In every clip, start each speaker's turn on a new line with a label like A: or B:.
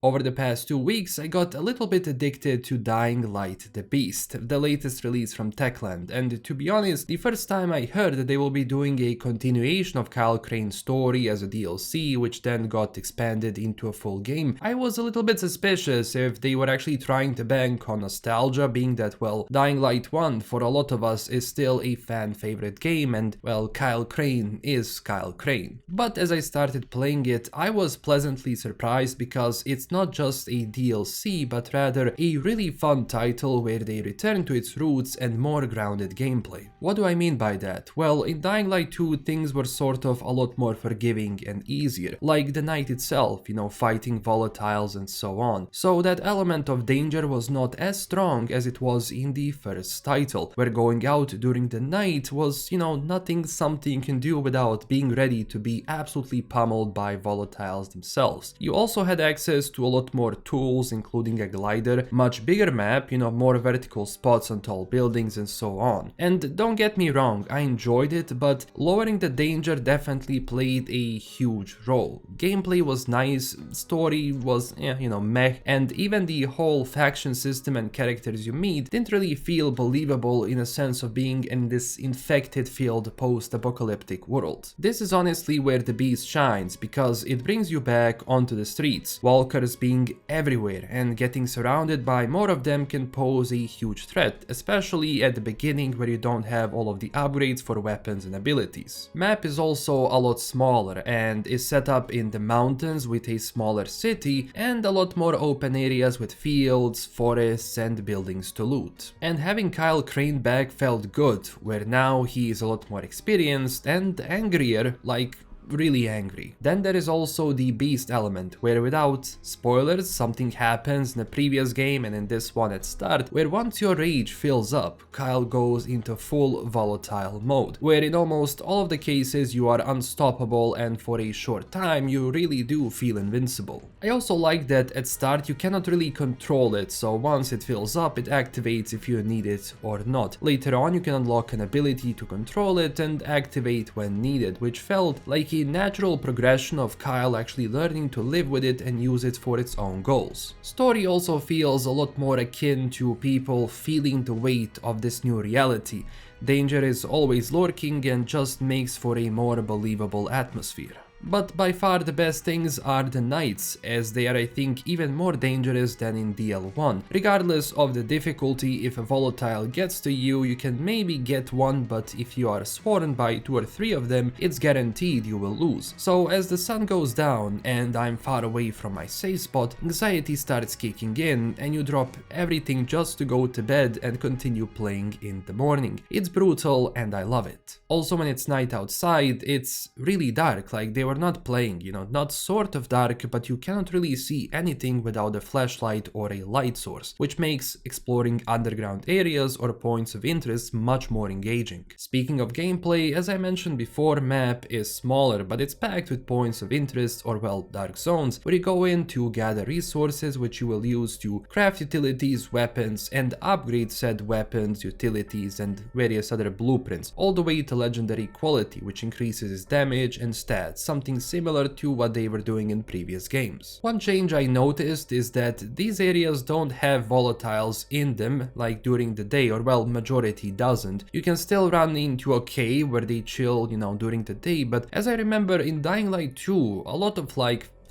A: Over the past 2 weeks, I got a little bit addicted to Dying Light the Beast, the latest release from Techland, and to be honest, the first time I heard that they will be doing a continuation of Kyle Crane's story as a DLC, which then got expanded into a full game, I was a little bit suspicious if they were actually trying to bank on nostalgia, being that, well, Dying Light 1 for a lot of us is still a fan favorite game, and, well, Kyle Crane is Kyle Crane. But as I started playing it, I was pleasantly surprised because it's not just a DLC, but rather a really fun title where they return to its roots and more grounded gameplay. What do I mean by that? Well, in Dying Light 2 things were sort of a lot more forgiving and easier, like the night itself, fighting volatiles and so on. So that element of danger was not as strong as it was in the first title, where going out during the night was, nothing something you can do without being ready to be absolutely pummeled by volatiles themselves. You also had access to a lot more tools, including a glider, much bigger map, more vertical spots on tall buildings and so on. And don't get me wrong, I enjoyed it, but lowering the danger definitely played a huge role. Gameplay was nice, story was, meh, and even the whole faction system and characters you meet didn't really feel believable in a sense of being in this infected filled post-apocalyptic world. This is honestly where the Beast shines, because it brings you back onto the streets. Walkers being everywhere and getting surrounded by more of them can pose a huge threat, especially at the beginning where you don't have all of the upgrades for weapons and abilities. Map is also a lot smaller and is set up in the mountains with a smaller city and a lot more open areas with fields, forests and buildings to loot. And having Kyle Crane back felt good, where now he is a lot more experienced and angrier, like really angry. Then there is also the Beast element, where without spoilers, something happens in the previous game and in this one at start, where once your rage fills up, Kyle goes into full volatile mode, where in almost all of the cases you are unstoppable and for a short time you really do feel invincible. I also like that at start you cannot really control it, so once it fills up it activates if you need it or not. Later on you can unlock an ability to control it and activate when needed, which felt like a natural progression of Kyle actually learning to live with it and use it for its own goals. Story also feels a lot more akin to people feeling the weight of this new reality. Danger is always lurking and just makes for a more believable atmosphere. But by far the best things are the nights, as they are, I think, even more dangerous than in DL1. Regardless of the difficulty, if a volatile gets to you, you can maybe get one, but if you are swarmed by 2 or 3 of them, it's guaranteed you will lose. So as the sun goes down and I'm far away from my safe spot, anxiety starts kicking in and you drop everything just to go to bed and continue playing in the morning. It's brutal and I love it. Also, when it's night outside, it's really dark, like they were not playing, not sort of dark, but you cannot really see anything without a flashlight or a light source, which makes exploring underground areas or points of interest much more engaging. Speaking of gameplay, as I mentioned before, map is smaller, but it's packed with points of interest or, well, dark zones, where you go in to gather resources which you will use to craft utilities, weapons, and upgrade said weapons, utilities, and various other blueprints, all the way to legendary quality, which increases its damage and stats, something similar to what they were doing in previous games. One change I noticed is that these areas don't have volatiles in them like during the day, or well, majority doesn't. You can still run into a cave where they chill, during the day, but as I remember in Dying Light 2, a lot of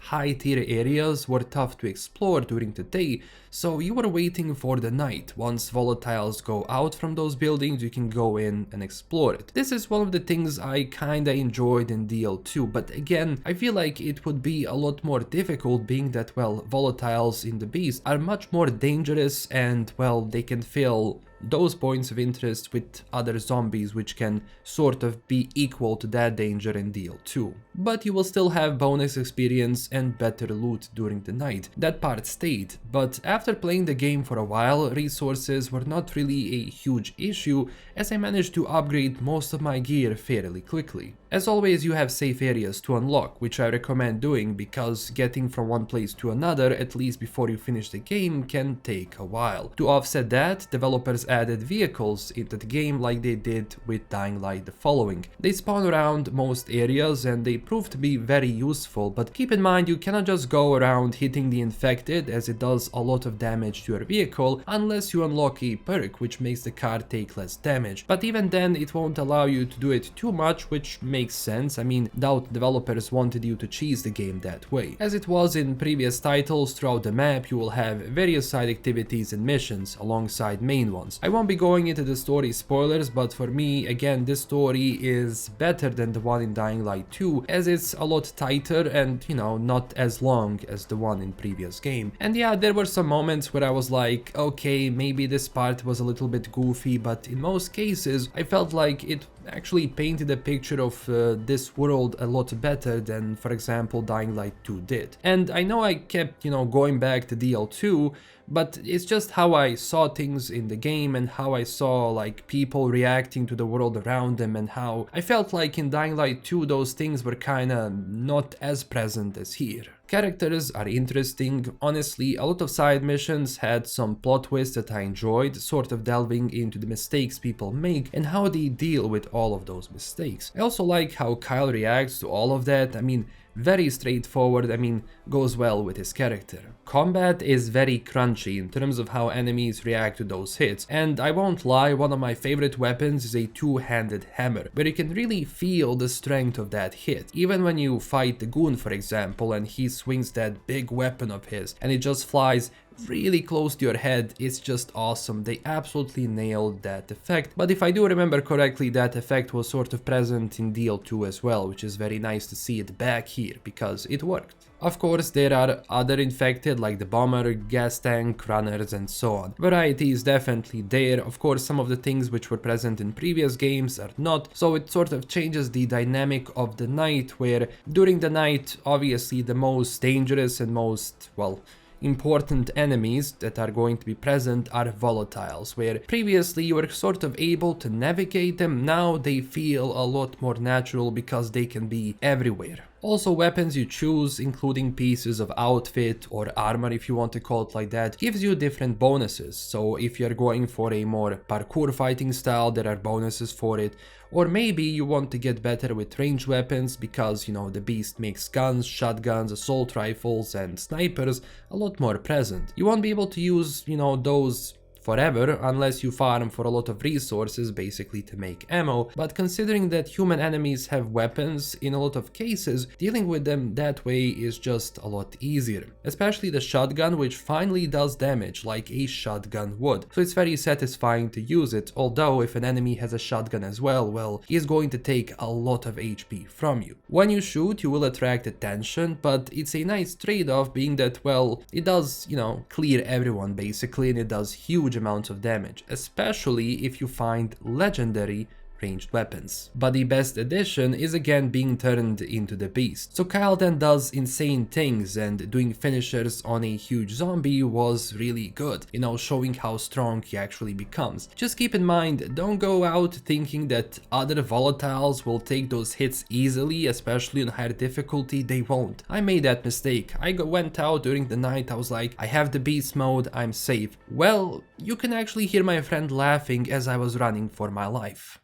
A: high tier areas were tough to explore during the day, so you were waiting for the night. Once volatiles go out from those buildings, you can go in and explore it. This is one of the things I kinda enjoyed in DL2, but again, I feel like it would be a lot more difficult, being that, well, volatiles in the Beast are much more dangerous and, well, they can fill those points of interest with other zombies which can sort of be equal to that danger in DL2. But you will still have bonus experience and better loot during the night. That part stayed, but after playing the game for a while, resources were not really a huge issue, as I managed to upgrade most of my gear fairly quickly. As always, you have safe areas to unlock, which I recommend doing because getting from one place to another, at least before you finish the game, can take a while. To offset that, developers added vehicles into the game like they did with Dying Light the following. They spawn around most areas and they prove to be very useful, but keep in mind you cannot just go around hitting the infected, as it does a lot of damage to your vehicle unless you unlock a perk which makes the car take less damage. But even then it won't allow you to do it too much, which makes sense. I mean, doubt developers wanted you to cheese the game that way. As it was in previous titles, throughout the map you will have various side activities and missions alongside main ones. I won't be going into the story spoilers, but for me, again, this story is better than the one in Dying Light 2, as it's a lot tighter and, you know, not as long as the one in previous game. And yeah, there were some moments where I was like, okay, maybe this part was a little bit goofy, but in most cases I felt like it actually painted a picture of this world a lot better than, for example, Dying Light 2 did. And I know I kept, you know, going back to DL2, but it's just how I saw things in the game and how I saw like people reacting to the world around them, and how I felt like in Dying Light 2 those things were kinda not as present as here. Characters are interesting. Honestly, a lot of side missions had some plot twists that I enjoyed, sort of delving into the mistakes people make and how they deal with all of those mistakes. I also like how Kyle reacts to all of that. I mean, very straightforward, I mean, goes well with his character. Combat is very crunchy in terms of how enemies react to those hits, and I won't lie, one of my favorite weapons is a two-handed hammer, where you can really feel the strength of that hit. Even when you fight the goon, for example, and he swings that big weapon of his and it just flies really close to your head, it's just awesome. They absolutely nailed that effect. But if I do remember correctly, that effect was sort of present in DL2 as well, which is very nice to see it back here because it worked. Of course, there are other infected like the bomber, gas tank, runners and so on. Variety is definitely there. Of course, some of the things which were present in previous games are not, so it sort of changes the dynamic of the night, where during the night, obviously the most dangerous and most, well, important enemies that are going to be present are volatiles, where previously you were sort of able to navigate them. Now they feel a lot more natural because they can be everywhere. Also, weapons you choose, including pieces of outfit or armor if you want to call it like that, gives you different bonuses. So if you're going for a more parkour fighting style, there are bonuses for it. Or maybe you want to get better with ranged weapons because, you know, the beast makes guns, shotguns, assault rifles and snipers a lot more present. You won't be able to use, you know, those forever unless you farm for a lot of resources basically to make ammo, but considering that human enemies have weapons, in a lot of cases dealing with them that way is just a lot easier, especially the shotgun, which finally does damage like a shotgun would, so it's very satisfying to use it. Although if an enemy has a shotgun as well, he's going to take a lot of HP from you. When you shoot you will attract attention, but it's a nice trade-off, being that, well, it does, you know, clear everyone basically, and it does huge amounts of damage, especially if you find legendary ranged weapons. But the best addition is again being turned into the beast. So Kyle then does insane things, and doing finishers on a huge zombie was really good, you know, showing how strong he actually becomes. Just keep in mind, don't go out thinking that other volatiles will take those hits easily, especially on higher difficulty. They won't. I made that mistake. I went out during the night, I was like, I have the beast mode, I'm safe. Well, you can actually hear my friend laughing as I was running for my life.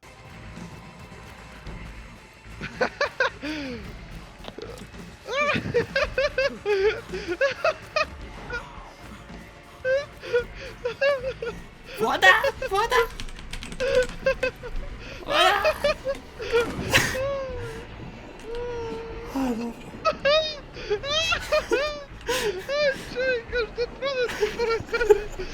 B: Woda! Woda!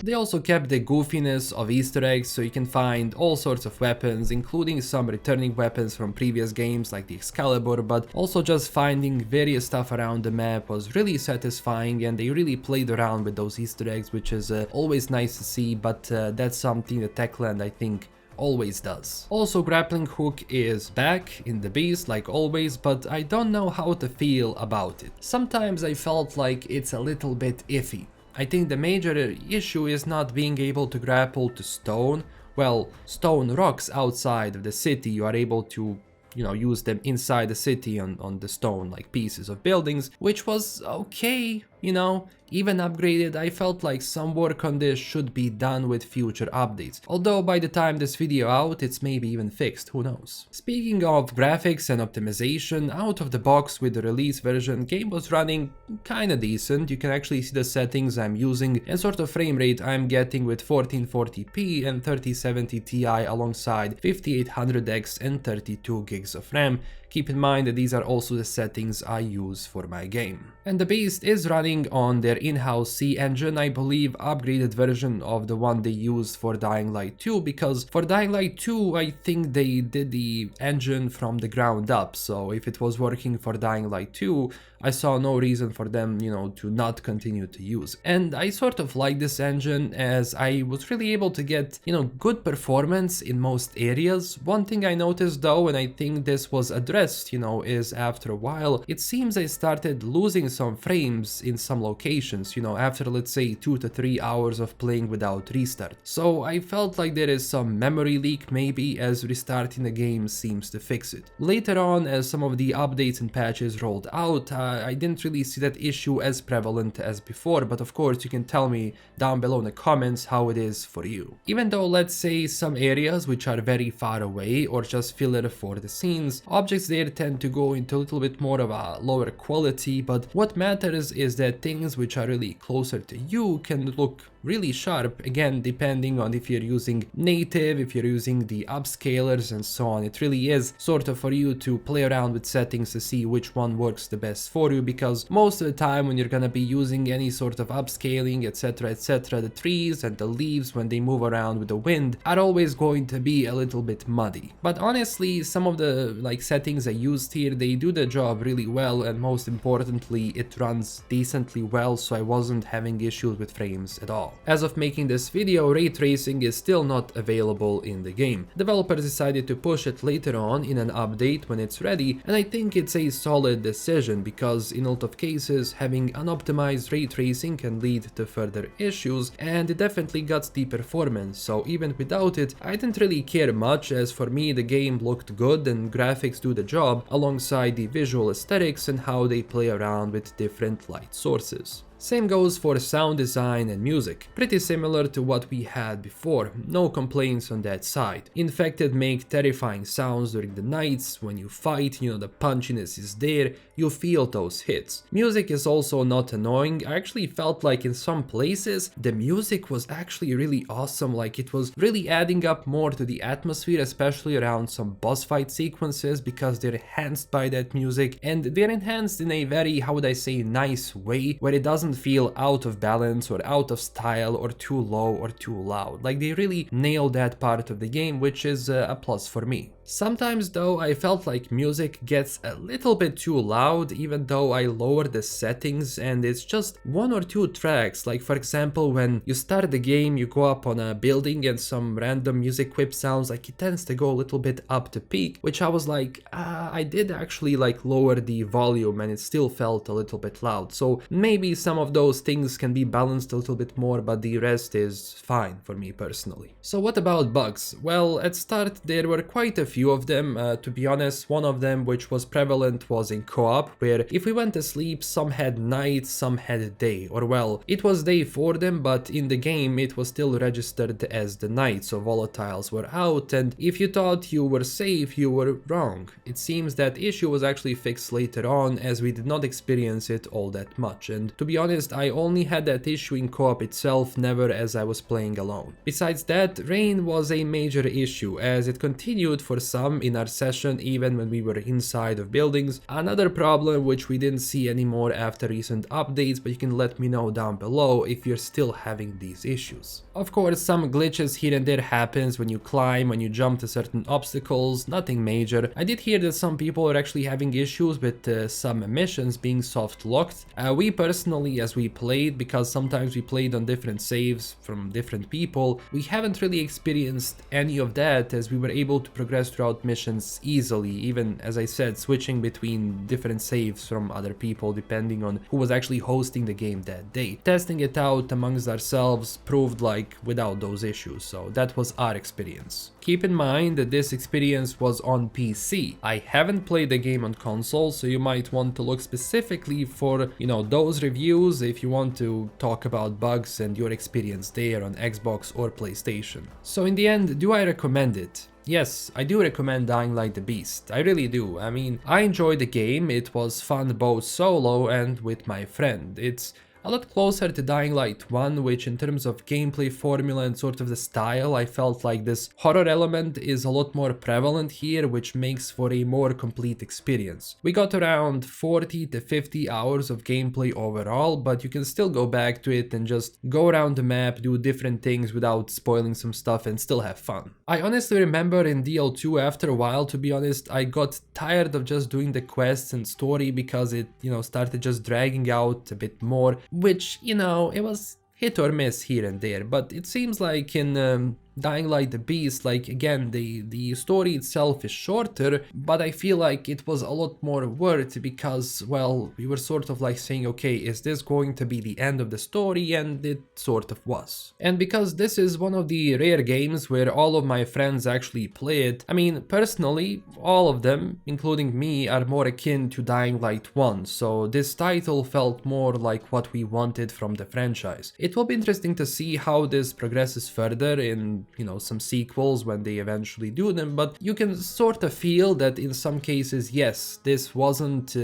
A: They also kept the goofiness of Easter eggs, so you can find all sorts of weapons, including some returning weapons from previous games like the Excalibur, but also just finding various stuff around the map was really satisfying, and they really played around with those Easter eggs, which is always nice to see, but that's something that Techland, I think, always does. Also, grappling hook is back in the beast like always, but I don't know how to feel about it. Sometimes I felt like it's a little bit iffy. I think the major issue is not being able to grapple to stone. Well, stone rocks outside of the city, you are able to, you know, use them inside the city on the stone like pieces of buildings, which was okay, You know, even upgraded, I felt like some work on this should be done with future updates. Although by the time this video out, it's maybe even fixed, who knows. Speaking of graphics and optimization, out of the box with the release version, game was running kinda decent. You can actually see the settings I'm using and sort of frame rate I'm getting with 1440p and 3070 Ti alongside 5800X and 32 gigs of RAM. Keep in mind that these are also the settings I use for my game. And the beast is running on their in-house C engine, I believe upgraded version of the one they used for Dying Light 2, because for Dying Light 2 I think they did the engine from the ground up, so if it was working for Dying Light 2, I saw no reason for them, you know, to not continue to use it. And I sort of like this engine as I was really able to get, you know, good performance in most areas. One thing I noticed though, and I think this was addressed, you know, is after a while, it seems I started losing some frames in some locations, you know, after let's say 2 to 3 hours of playing without restart. So I felt like there is some memory leak maybe, as restarting the game seems to fix it. Later on, as some of the updates and patches rolled out, I didn't really see that issue as prevalent as before, but of course you can tell me down below in the comments how it is for you. Even though let's say some areas which are very far away or just filler for the scenes, objects there tend to go into a little bit more of a lower quality, but what matters is that things which are really closer to you can look really sharp, again depending on if you're using native, if you're using the upscalers and so on. It really is sort of for you to play around with settings to see which one works the best for you, because most of the time when you're gonna be using any sort of upscaling, etc, the trees and the leaves when they move around with the wind are always going to be a little bit muddy. But honestly, some of the settings I used here, they do the job really well, and most importantly it runs decently well, so I wasn't having issues with frames at all. As of making this video, ray tracing is still not available in the game. Developers decided to push it later on in an update when it's ready, and I think it's a solid decision because in a lot of cases having unoptimized ray tracing can lead to further issues, and it definitely got the performance, so even without it I didn't really care much, as for me the game looked good and graphics do the job alongside the visual aesthetics and how they play around with different light sources. Same goes for sound design and music, pretty similar to what we had before, no complaints on that side. Infected make terrifying sounds during the nights, when you fight, you know, the punchiness is there, you feel those hits. Music is also not annoying. I actually felt like in some places the music was actually really awesome, like it was really adding up more to the atmosphere, especially around some boss fight sequences, because they're enhanced by that music, and they're enhanced in a very, how would I say, nice way, where it doesn't feel out of balance or out of style or too low or too loud. Like they really nailed that part of the game, which is a plus for me. Sometimes though I felt like music gets a little bit too loud even though I lowered the settings, and it's just 1 or 2 tracks. Like for example, when you start the game you go up on a building and some random music whip sounds, like it tends to go a little bit up to peak, which I was like, I did actually lower the volume and it still felt a little bit loud. So maybe some of those things can be balanced a little bit more, but the rest is fine for me personally. So what about bugs? Well, at start there were quite a few of them, to be honest. One of them which was prevalent was in co-op, where if we went to sleep some had night, some had day, or well, it was day for them, but in the game it was still registered as the night, so volatiles were out, and if you thought you were safe you were wrong. It seems that issue was actually fixed later on, as we did not experience it all that much, and to be honest I only had that issue in co-op itself, never as I was playing alone. Besides that, rain was a major issue as it continued for some in our session even when we were inside of buildings. Another problem which we didn't see anymore after recent updates, but you can let me know down below if you're still having these issues. Of course, some glitches here and there happens when you climb, when you jump to certain obstacles, nothing major. I did hear that some people are actually having issues with some missions being soft locked. We personally, as we played, because sometimes we played on different saves from different people, we haven't really experienced any of that, as we were able to progress throughout missions easily, even as I said, switching between different saves from other people depending on who was actually hosting the game that day. Testing it out amongst ourselves proved like without those issues, so that was our experience. Keep in mind that this experience was on PC. I haven't played the game on console, so you might want to look specifically for, you know, those reviews reviews if you want to talk about bugs and your experience there on Xbox or PlayStation. So in the end, do I recommend it? Yes, I do recommend Dying Light the Beast, I really do. I mean, I enjoyed the game, it was fun both solo and with my friend. It's a lot closer to Dying Light 1, which in terms of gameplay formula and sort of the style, I felt like this horror element is a lot more prevalent here, which makes for a more complete experience. We got around 40 to 50 hours of gameplay overall, but you can still go back to it and just go around the map, do different things without spoiling some stuff and still have fun. I honestly remember in DL2 after a while, to be honest, I got tired of just doing the quests and story because it, started just dragging out a bit more. Which, it was hit or miss here and there, but it seems like in Dying Light the Beast, like again, the story itself is shorter, but I feel like it was a lot more worth because, well, we were sort of like saying, okay, is this going to be the end of the story? And it sort of was. And because this is one of the rare games where all of my friends actually play it, I mean, personally, all of them, including me, are more akin to Dying Light 1, so this title felt more like what we wanted from the franchise. It will be interesting to see how this progresses further in some sequels when they eventually do them, but you can sort of feel that in some cases, yes, this wasn't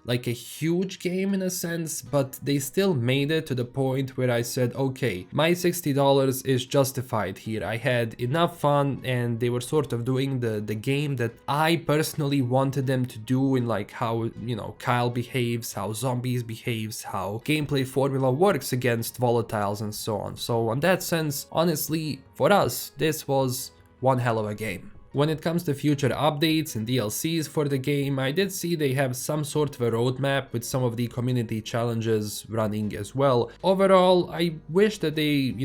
A: like a huge game in a sense, but they still made it to the point where I said, okay, my $60 is justified here. I had enough fun and they were sort of doing the game that I personally wanted them to do in like how, Kyle behaves, how zombies behaves, how gameplay formula works against volatiles and so on. So on that sense, honestly, for us, this was one hell of a game. When it comes to future updates and DLCs for the game, I did see they have some sort of a roadmap with some of the community challenges running as well. Overall, I wish that they,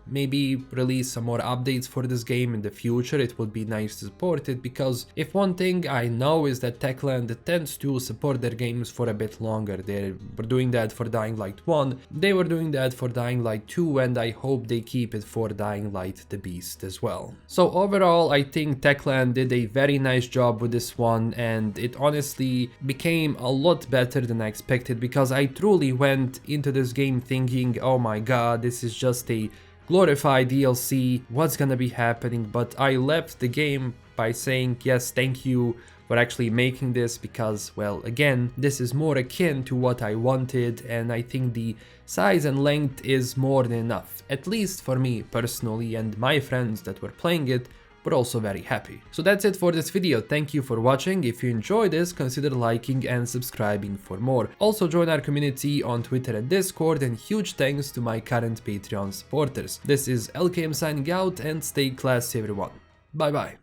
A: maybe release some more updates for this game in the future. It would be nice to support it, because if one thing I know is that Techland tends to support their games for a bit longer. They were doing that for Dying Light 1, they were doing that for Dying Light 2, and I hope they keep it for Dying Light the Beast as well. So overall, I think Techland did a very nice job with this one, and it honestly became a lot better than I expected, because I truly went into this game thinking, oh my god, this is just a glorified DLC, what's gonna be happening? But I left the game by saying, yes, thank you for actually making this, because, well, again, this is more akin to what I wanted, and I think the size and length is more than enough, at least for me personally, and my friends that were playing it were also very happy. So that's it for this video. Thank you for watching. If you enjoyed this, consider liking and subscribing for more. Also join our community on Twitter and Discord, and huge thanks to my current Patreon supporters. This is LKM signing out, and stay classy everyone. Bye bye.